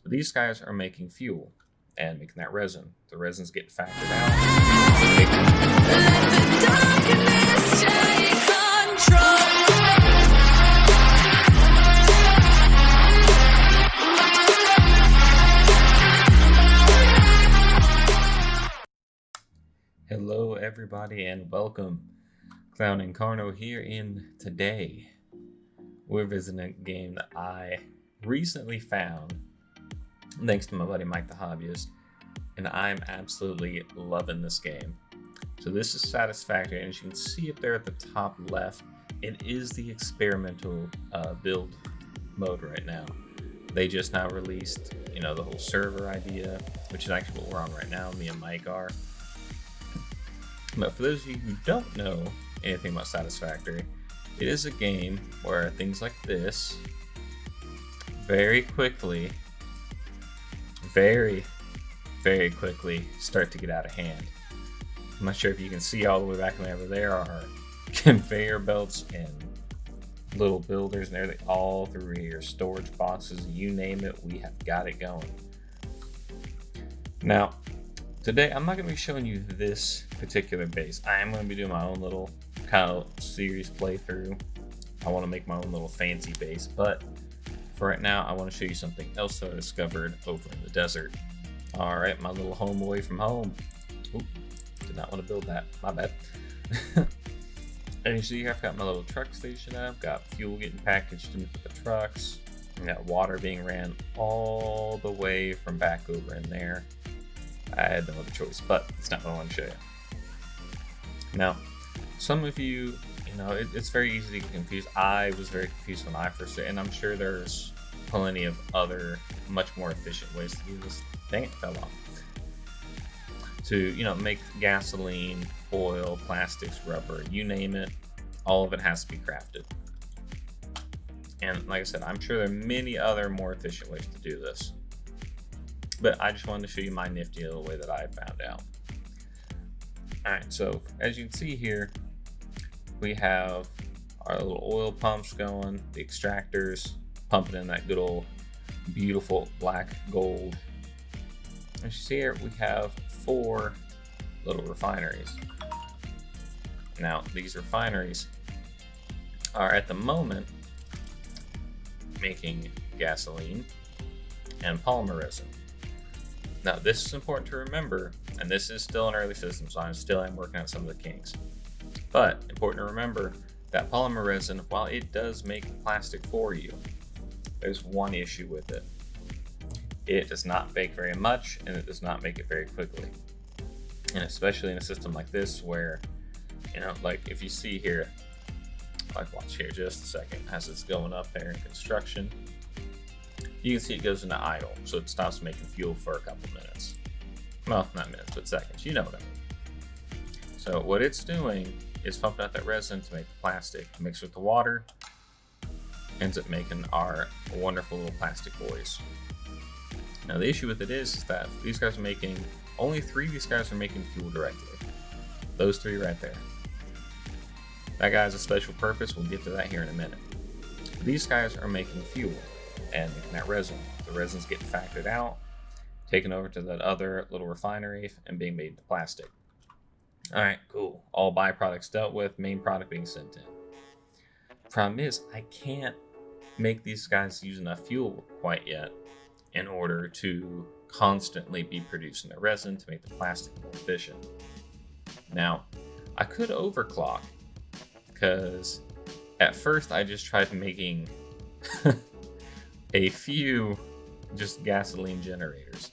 But these guys are making fuel and making that resin. The resin's getting factored out. Let the darkness take control. Hello everybody and welcome. Clown and Carno here, in today we're visiting a game that I recently found thanks to my buddy Mike the Hobbyist, and I'm absolutely loving this game. So this is Satisfactory, and as you can see up there at the top left, it is the experimental build mode right now. They just now released, the whole server idea, which is actually what we're on right now, me and Mike are. But for those of you who don't know anything about Satisfactory, it is a game where things like this very quickly start to get out of hand. I'm not sure if you can see all the way back over there are conveyor belts and little builders and everything all through here, storage boxes, you name it, we have got it going. Now, today I'm not going to be showing you this particular base. I am going to be doing my own little kind of series playthrough. I want to make my own little fancy base, but for right now I want to show you something else that I discovered over in the desert. Alright, my little home away from home. Oop, did not want to build that, my bad. And you see here I've got my little truck station up, got fuel getting packaged into the trucks, and got water being ran all the way from back over in there. I had no other choice, but it's not what I want to show you. Now, some of you, it's very easy to get confused. I was very confused when I first started, and I'm sure there's plenty of other, much more efficient ways to do this. Dang it, fell off. To, make gasoline, oil, plastics, rubber, you name it, all of it has to be crafted. And like I said, I'm sure there are many other more efficient ways to do this. But I just wanted to show you my nifty little way that I found out. Alright, so as you can see here, we have our little oil pumps going, the extractors pumping in that good old beautiful black gold. As you see here, we have 4 little refineries. Now, these refineries are at the moment making gasoline and polymer resin. Now, this is important to remember, and this is still an early system, so I still am working out some of the kinks. But important to remember that polymer resin, while it does make plastic for you, there's one issue with it. It does not bake very much, and it does not make it very quickly. And especially in a system like this where, like if you see here, like watch here just a second, as it's going up there in construction, you can see it goes into idle, so it stops making fuel for a couple minutes. Well, not minutes, but seconds, you know what I mean. So what it's doing is pumping out that resin to make the plastic, mixed with the water, ends up making our wonderful little plastic boys. Now the issue with it is that these guys are making, only 3 of these guys are making fuel directly. Those 3 right there. That guy has a special purpose, we'll get to that here in a minute. These guys are making fuel and making that resin. The resin's getting factored out, taken over to that other little refinery, and being made into plastic. Alright, cool. All byproducts dealt with, main product being sent in. Problem is, I can't make these guys use enough fuel quite yet in order to constantly be producing the resin to make the plastic more efficient. Now, I could overclock, because at first I just tried making a few just gasoline generators,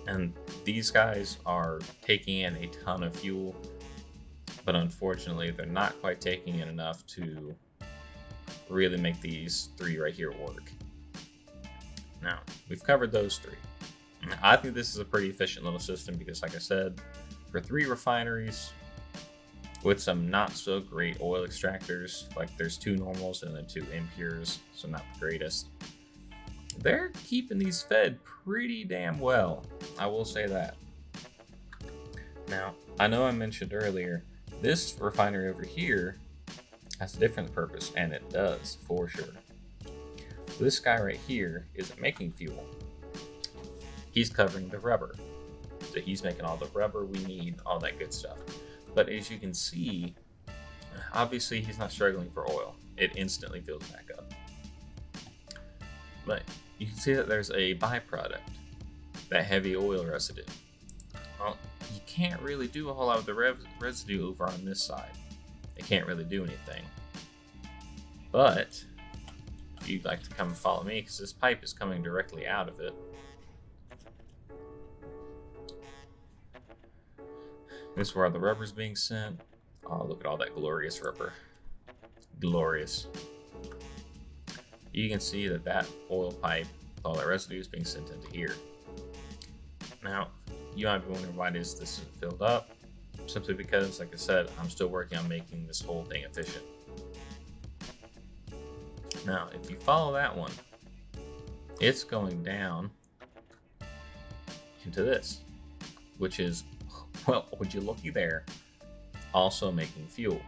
and these guys are taking in a ton of fuel, but unfortunately they're not quite taking in enough to really make these 3 right here work. Now, we've covered those 3. I think this is a pretty efficient little system because, like I said, for 3 refineries with some not so great oil extractors, like there's 2 normals and then 2 impures, so not the greatest, they're keeping these fed pretty damn well. I will say that. Now, I know I mentioned earlier, this refinery over here has a different purpose, and it does, for sure. This guy right here isn't making fuel. he's covering the rubber. So he's making all the rubber we need, all that good stuff. But as you can see, obviously he's not struggling for oil. It instantly fills back up. But you can see that there's a byproduct, that heavy oil residue. Well, you can't really do a whole lot with the residue over on this side. It can't really do anything. But if you'd like to come and follow me, because this pipe is coming directly out of it. This is where the rubber's being sent. Oh, look at all that glorious rubber. Glorious. You can see that that oil pipe with all that residue is being sent into here. Now, you might be wondering why this isn't filled up. Simply because, like I said, I'm still working on making this whole thing efficient. Now, if you follow that one, it's going down into this, which is, well, would you looky there, also making fuel.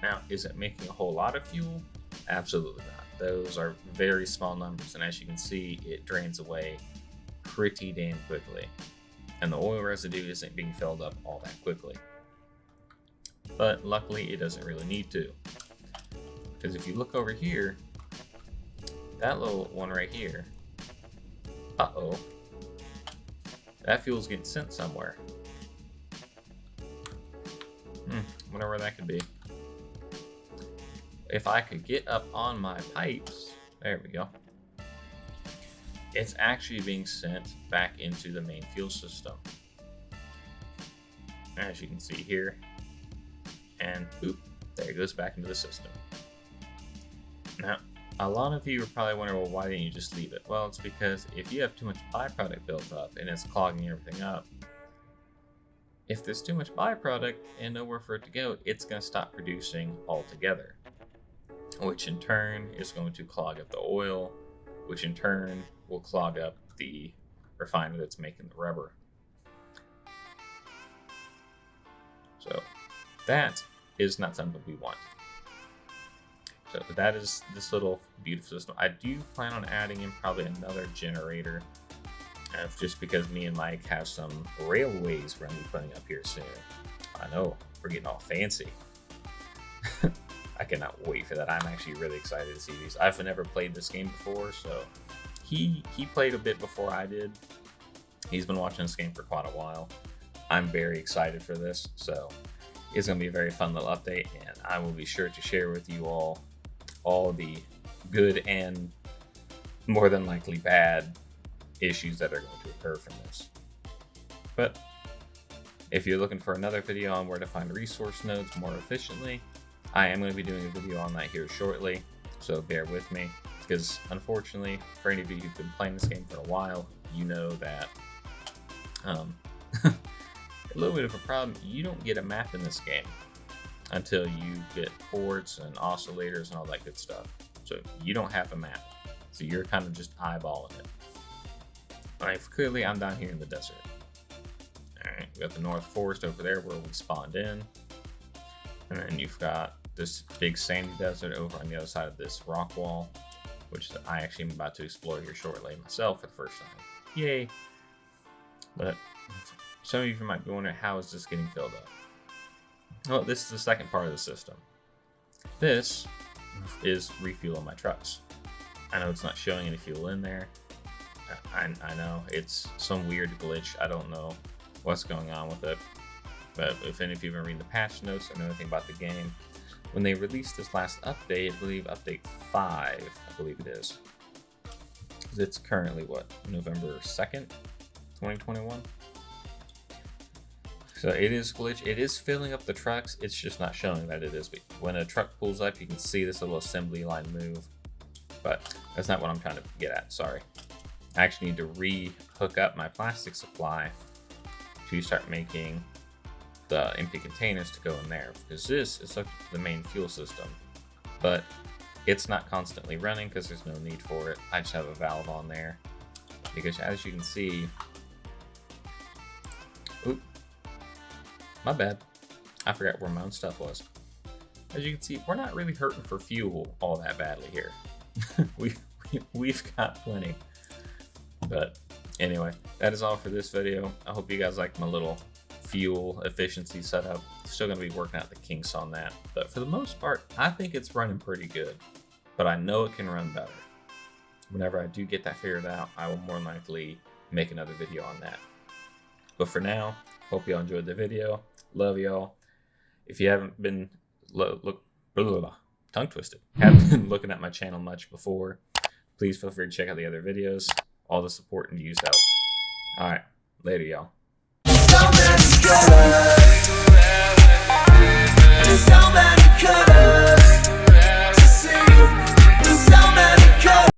Now, is it making a whole lot of fuel? Absolutely not. Those are very small numbers, and as you can see, it drains away pretty damn quickly. And the oil residue isn't being filled up all that quickly. But luckily, it doesn't really need to. Because if you look over here, that little one right here, uh-oh, that fuel's getting sent somewhere. Wonder where that could be. If I could get up on my pipes, there we go. It's actually being sent back into the main fuel system. As you can see here. And oop, there it goes back into the system. Now, a lot of you are probably wondering, well, why didn't you just leave it? Well, it's because if you have too much byproduct built up and it's clogging everything up, if there's too much byproduct and nowhere for it to go, it's going to stop producing altogether, which in turn is going to clog up the oil, which in turn will clog up the refiner that's making the rubber. So that is not something we want. So that is this little beautiful system. I do plan on adding in probably another generator, just because me and Mike have some railways we're going to be putting up here soon. I know, we're getting all fancy. I cannot wait for that. I'm actually really excited to see these. I've never played this game before, so he played a bit before I did. He's been watching this game for quite a while. I'm very excited for this, so it's going to be a very fun little update, and I will be sure to share with you all the good and more than likely bad issues that are going to occur from this. But if you're looking for another video on where to find resource nodes more efficiently, I am going to be doing a video on that here shortly, so bear with me, because unfortunately, for any of you who've been playing this game for a while, you know that a little bit of a problem, you don't get a map in this game until you get ports and oscillators and all that good stuff. So you don't have a map, so you're kind of just eyeballing it. Alright, clearly I'm down here in the desert. Alright, we got the North Forest over there where we spawned in. And then you've got this big sandy desert over on the other side of this rock wall, which I actually am about to explore here shortly myself for the first time. Yay! But some of you might be wondering, how is this getting filled up? Well, this is the second part of the system. This is refueling my trucks. I know it's not showing any fuel in there. I know it's some weird glitch. I don't know what's going on with it. But if any of you have been reading the patch notes or know anything about the game, when they released this last update, I believe update 5, I believe it is. It's currently what, November 2nd, 2021? So it is glitch. It is filling up the trucks. It's just not showing that it is. When a truck pulls up, you can see this little assembly line move. But that's not what I'm trying to get at. Sorry. I actually need to re-hook up my plastic supply to start making the empty containers to go in there, because this is hooked to the main fuel system, but it's not constantly running because there's no need for it. I just have a valve on there because, as you can see, oop, my bad, I forgot where my own stuff was. As you can see, we're not really hurting for fuel all that badly here. we've got plenty. But Anyway, that is all for this video. I hope you guys like my little fuel efficiency setup. Still going to be working out the kinks on that. But for the most part, I think it's running pretty good. But I know it can run better. Whenever I do get that figured out, I will more than likely make another video on that. But for now, hope y'all enjoyed the video. Love y'all. If you haven't been tongue twisted, haven't been looking at my channel much before, please feel free to check out the other videos. All the support and views help. All right, later, y'all. So many